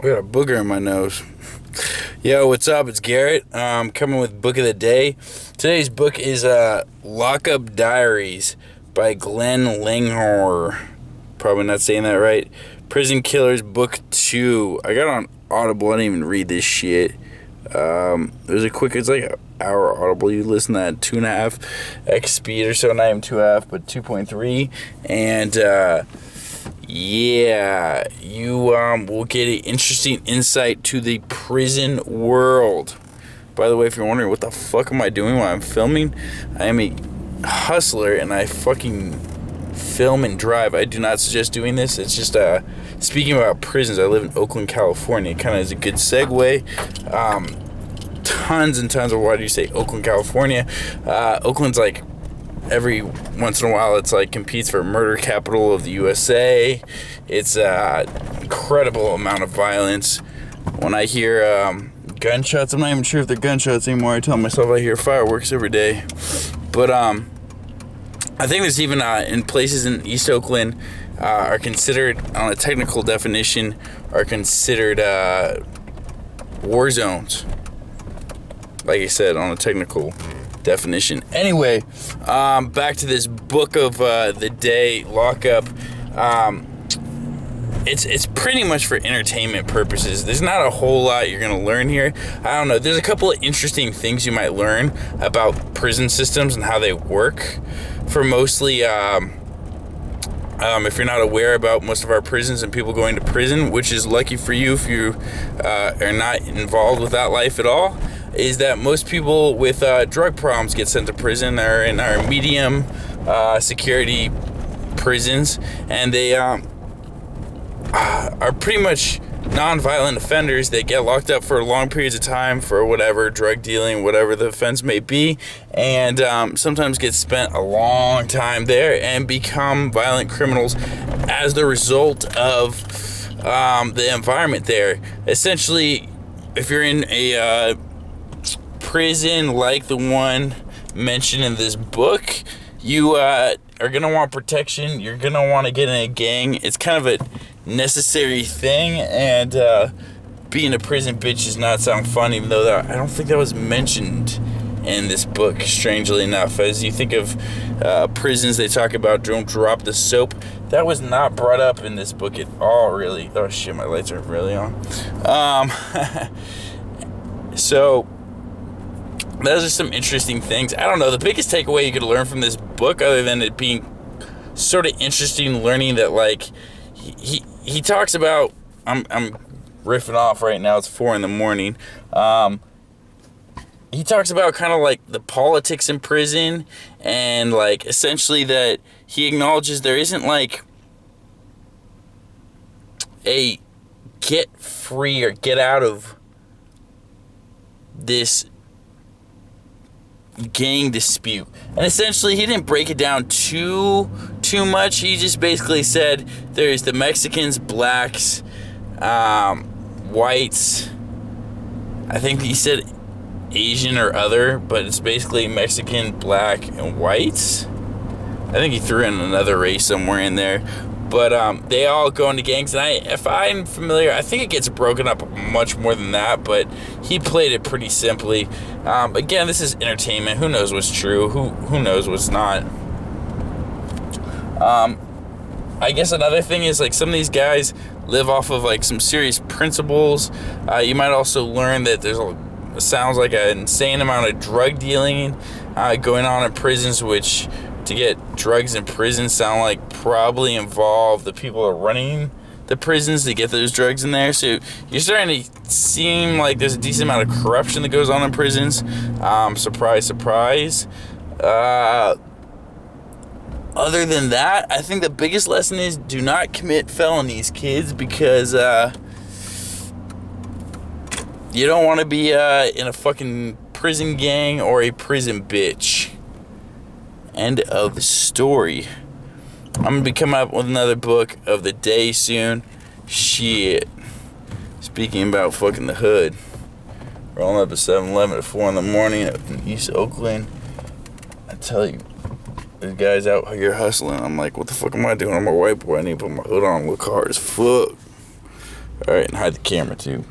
I got a booger in my nose. Yo, what's up? It's Garrett. Coming with book of the day. Today's book is Up Diaries by Langohr. Probably not saying that right. Prison Killers Book 2. I got on Audible. I didn't even read this shit. It was it's like an hour Audible. You listen to that 2.5x speed or so. Not even 2.5, but 2.3. And, yeah, you will get an interesting insight to the prison world. By the way, if you're wondering what the fuck am I doing while I'm filming, I am a hustler and I fucking film and drive. I do not suggest doing this. It's just speaking about prisons. I live in Oakland, California. It kind of is a good segue. Tons and tons of, why do you say Oakland, California? Oakland's like, every once in a while, it's like competes for murder capital of the USA. It's an incredible amount of violence. When I hear gunshots, I'm not even sure if they're gunshots anymore. I tell myself I hear fireworks every day. But I think there's even in places in East Oakland are considered, on a technical definition, are considered war zones. Like I said, on a technical definition. Anyway, back to this book of the day, Lockup. It's pretty much for entertainment purposes. There's not a whole lot you're gonna learn here. I don't know. There's a couple of interesting things you might learn about prison systems and how they work. For mostly, if you're not aware about most of our prisons and people going to prison, which is lucky for you if you are not involved with that life at all, is that most people with drug problems get sent to prison. They're in our medium security prisons, and they are pretty much non-violent offenders. They get locked up for long periods of time for whatever, drug dealing, whatever the offense may be, and sometimes get spent a long time there and become violent criminals as the result of the environment there. Essentially, if you're in a prison like the one mentioned in this book, you are going to want protection. You're going to want to get in a gang. It's kind of a necessary thing, and being a prison bitch does not sound fun, even though I don't think that was mentioned in this book, strangely enough. As you think of prisons, they talk about don't drop the soap. That was not brought up in this book at all, really. Oh shit, my lights are really on. So those are some interesting things. I don't know, the biggest takeaway you could learn from this book, other than it being sort of interesting, learning that, like, he talks about, I'm riffing off right now, it's 4 a.m. He talks about kind of like the politics in prison, and like essentially that he acknowledges there isn't like a get free or get out of this gang dispute. And essentially he didn't break it down too much. He just basically said there's the Mexicans, blacks, whites, I think he said Asian or other, but it's basically Mexican, black, and whites. I think he threw in another race somewhere in there. But they all go into gangs, and if I'm familiar, I think it gets broken up much more than that, but he played it pretty simply. Again, this is entertainment. Who knows what's true? Who knows what's not? I guess another thing is, like, some of these guys live off of, like, some serious principles. You might also learn that sounds like an insane amount of drug dealing going on in prisons, which, to get drugs in prison, sound like probably involve the people that are running the prisons to get those drugs in there. So you're starting to seem like there's a decent amount of corruption that goes on in prisons. Surprise, surprise. Other than that, I think the biggest lesson is do not commit felonies, kids, because you don't want to be in a fucking prison gang or a prison bitch. End of story. I'm going to be coming up with another book of the day soon. Shit. Speaking about fucking the hood. Rolling up at 7-Eleven at 4 a.m. in East Oakland. I tell you, there's guys out here hustling. I'm like, what the fuck am I doing? I'm a white boy. I need to put my hood on. Look hard as fuck. Alright, and hide the camera too.